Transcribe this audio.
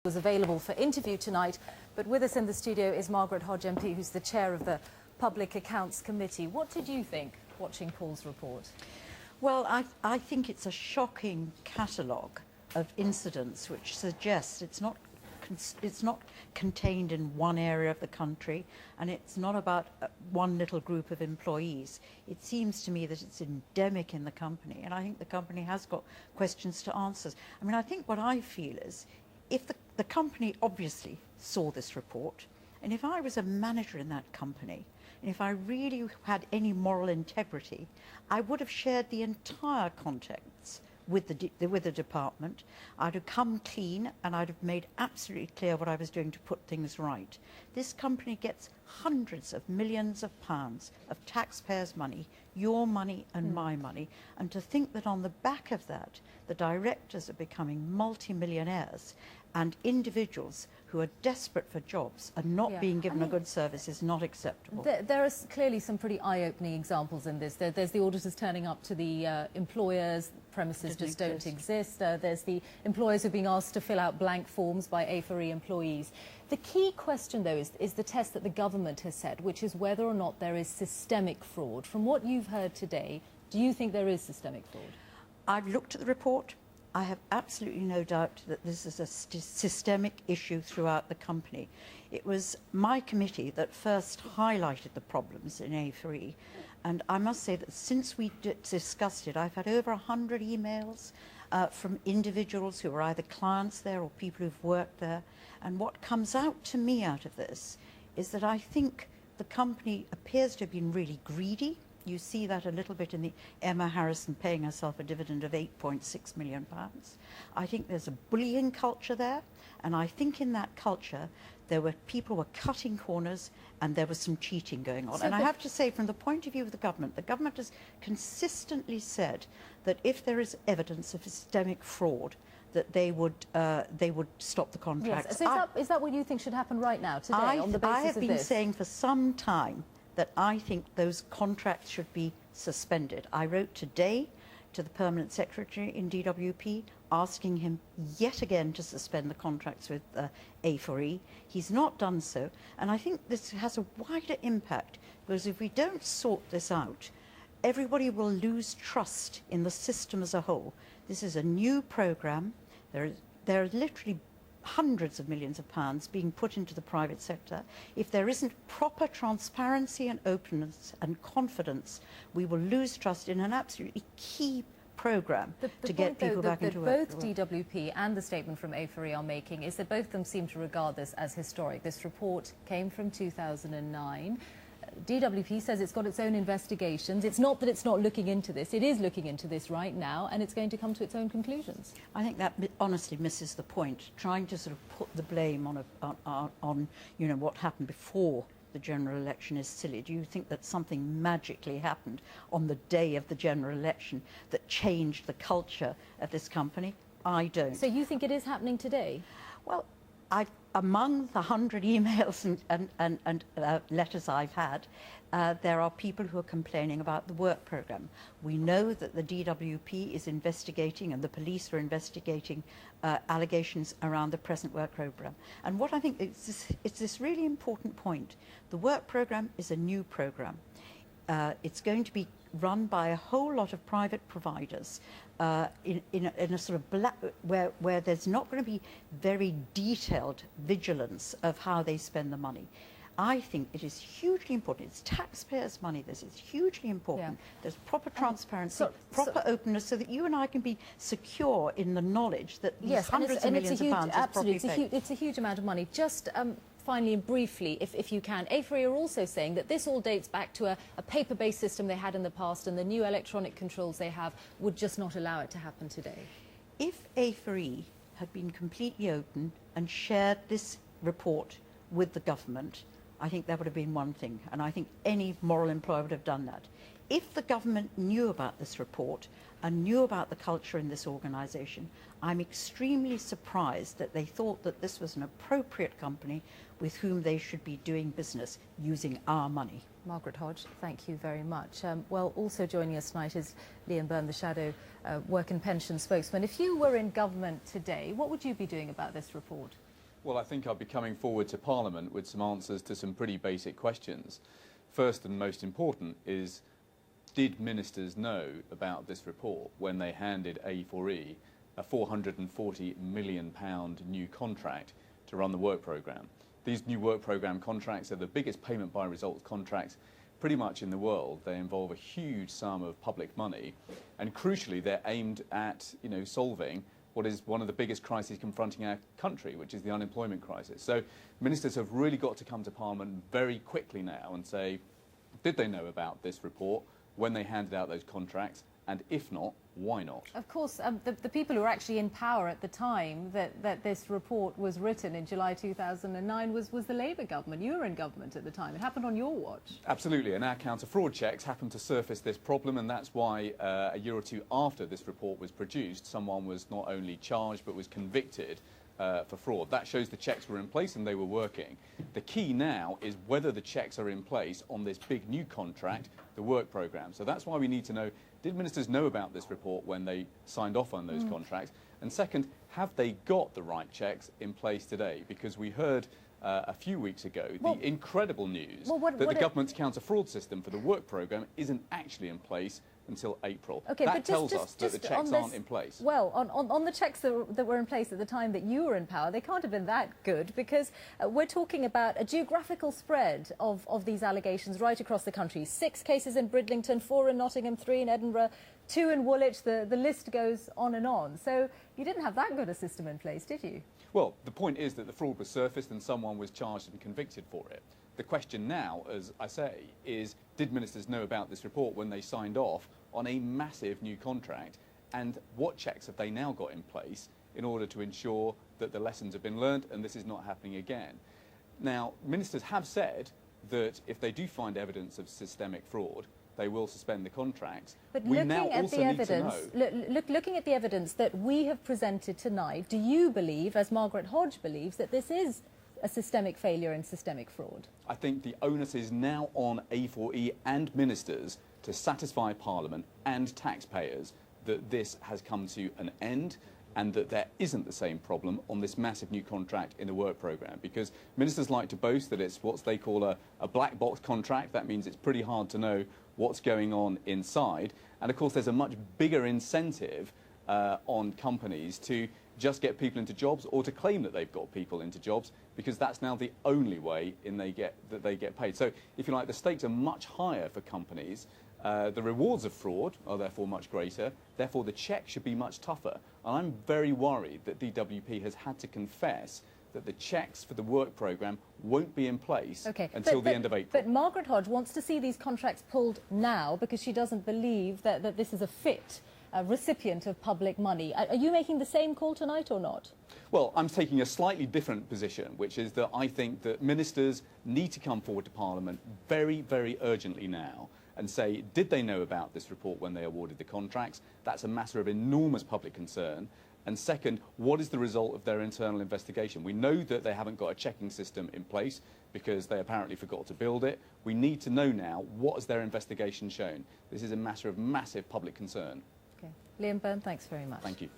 was available for interview tonight, but with us in the studio is Margaret Hodge MP, who's the chair of the Public Accounts Committee. What did you think watching Paul's report? Well, I think it's a shocking catalogue of incidents which suggests it's not contained in one area of the country, and it's not about one little group of employees. It seems to me that it's endemic in the company, and I think the company has got questions to answer. I mean, I think what I feel is, if the company obviously saw this report, and if I was a manager in that company, and if I really had any moral integrity, I would have shared the entire contents with the department. I'd have come clean, and I'd have made absolutely clear what I was doing to put things right. This company gets hundreds of millions of pounds of taxpayers' money, your money and my money, and to think that on the back of that, the directors are becoming multi-millionaires and individuals who are desperate for jobs and not being given a good service is not acceptable. There are clearly some pretty eye-opening examples in this. There's the auditors turning up to the employers, premises just don't exist. There's the employers who are being asked to fill out blank forms by A4e employees. The key question, though, is the test that the government has set, which is whether or not there is systemic fraud. From what you've heard today, do you think there is systemic fraud? I've looked at the report. I have absolutely no doubt that this is a systemic issue throughout the company. It was my committee that first highlighted the problems in A4e, and I must say that since we discussed it, I've had over 100 emails from individuals who are either clients there or people who've worked there, and what comes out to me out of this is that I think the company appears to have been really greedy. You see that a little bit in the Emma Harrison paying herself a dividend of £8.6 million. I think there's a bullying culture there, and I think in that culture people were cutting corners and there was some cheating going on. And I have to say, from the point of view of the government has consistently said that if there is evidence of systemic fraud, that they would stop the contracts. Yes. So is that what you think should happen right now, today, on the basis of this? I have been saying for some time that I think those contracts should be suspended. I wrote today to the Permanent Secretary in DWP asking him yet again to suspend the contracts with A4e. He's not done so, and I think this has a wider impact, because if we don't sort this out, everybody will lose trust in the system as a whole. This is a new programme. There are literally hundreds of millions of pounds being put into the private sector. If there isn't proper transparency and openness and confidence, we will lose trust in an absolutely key programme to get people back into work. Both DWP and the statement from A4e are making is that both of them seem to regard this as historic. This report came from 2009. DWP says it's got its own investigations. It's not that it's not looking into this. It is looking into this right now, and it's going to come to its own conclusions. I think that honestly misses the point. Trying to sort of put the blame on you know, what happened before the general election is silly. Do you think that something magically happened on the day of the general election that changed the culture of this company? I don't. So you think it is happening today? Well, among the 100 emails and letters I've had, there are people who are complaining about the work programme. We know that the DWP is investigating and the police are investigating allegations around the present work programme. And what I think it's this really important point. The work programme is a new programme. It's going to be run by a whole lot of private providers in a sort of where there's not going to be very detailed vigilance of how they spend the money. I think it is hugely important. It's taxpayers' money. This is hugely important. There's proper transparency, proper openness, so that you and I can be secure in the knowledge that these hundreds of millions of pounds is properly paid. It's a huge amount of money. Just finally and briefly, if you can, A4e are also saying that this all dates back to a paper-based system they had in the past, and the new electronic controls they have would just not allow it to happen today. If A4e had been completely open and shared this report with the government, I think that would have been one thing, and I think any moral employer would have done that. If the government knew about this report and knew about the culture in this organisation, I'm extremely surprised that they thought that this was an appropriate company with whom they should be doing business using our money. Margaret Hodge, thank you very much. Well, also joining us tonight is Liam Byrne, the Shadow Work and Pension spokesman. If you were in government today, what would you be doing about this report? Well, I think I'll be coming forward to Parliament with some answers to some pretty basic questions. First and most important is, did ministers know about this report when they handed A4e a £440 million new contract to run the work programme? These new work programme contracts are the biggest payment by results contracts pretty much in the world. They involve a huge sum of public money, and crucially they're aimed at solving what is one of the biggest crises confronting our country, which is the unemployment crisis. So ministers have really got to come to Parliament very quickly now and say, did they know about this report when they handed out those contracts? And if not, why not? Of course, the people who were actually in power at the time that this report was written in July 2009 was the Labour government. You were in government at the time. It happened on your watch. Absolutely, and our counter-fraud checks happened to surface this problem, and that's why a year or two after this report was produced, someone was not only charged but was convicted for fraud. That shows the checks were in place and they were working. The key now is whether the checks are in place on this big new contract, the work programme. So that's why we need to know, did ministers know about this report when they signed off on those contracts? And second, have they got the right checks in place today? Because we heard a few weeks ago the incredible news that the government's counter-fraud system for the work programme isn't actually in place until April. Okay, that but tells us that the checks aren't in place. Well, on the checks that were in place at the time that you were in power, they can't have been that good, because we're talking about a geographical spread of these allegations right across the country. 6 cases in Bridlington, 4 in Nottingham, 3 in Edinburgh, 2 in Woolwich. The list goes on and on. So you didn't have that good a system in place, did you? Well, the point is that the fraud was surfaced and someone was charged and convicted for it. The question now, as I say, is did ministers know about this report when they signed off on a massive new contract, and what checks have they now got in place in order to ensure that the lessons have been learned and this is not happening again? Now, ministers have said that if they do find evidence of systemic fraud, they will suspend the contracts. But we looking now at also the need evidence, to know, looking at the evidence that we have presented tonight, do you believe, as Margaret Hodge believes, that this is a systemic failure and systemic fraud? I think the onus is now on A4e and ministers to satisfy Parliament and taxpayers that this has come to an end and that there isn't the same problem on this massive new contract in the work programme. Because ministers like to boast that it's what they call a black box contract. That means it's pretty hard to know what's going on inside. And of course there's a much bigger incentive on companies to just get people into jobs or to claim that they've got people into jobs, because that's now the only way that they get paid. So if you like, the stakes are much higher for companies. The rewards of fraud are therefore much greater. Therefore, the check should be much tougher. And I'm very worried that DWP has had to confess that the checks for the work programme won't be in place until the end of April. But Margaret Hodge wants to see these contracts pulled now because she doesn't believe that this is a fit recipient of public money. Are you making the same call tonight or not? Well, I'm taking a slightly different position, which is that I think that ministers need to come forward to Parliament very, very urgently now and say, did they know about this report when they awarded the contracts? That's a matter of enormous public concern. And second, what is the result of their internal investigation? We know that they haven't got a checking system in place because they apparently forgot to build it. We need to know now, what has their investigation shown? This is a matter of massive public concern. Okay. Liam Byrne, thanks very much. Thank you.